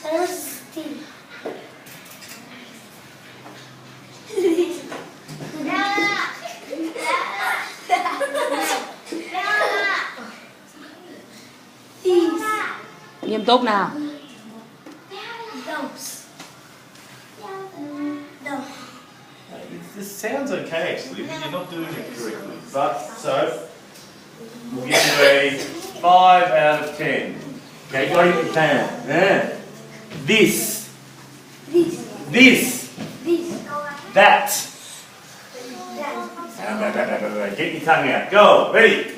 Thirsty. Nghiêm túc nào. This sounds okay actually, but you're not doing it correctly. But so we'll give you a 5 out of 10. Okay, go to your pan. Yeah. This. That. Get your tongue out. Go. Ready?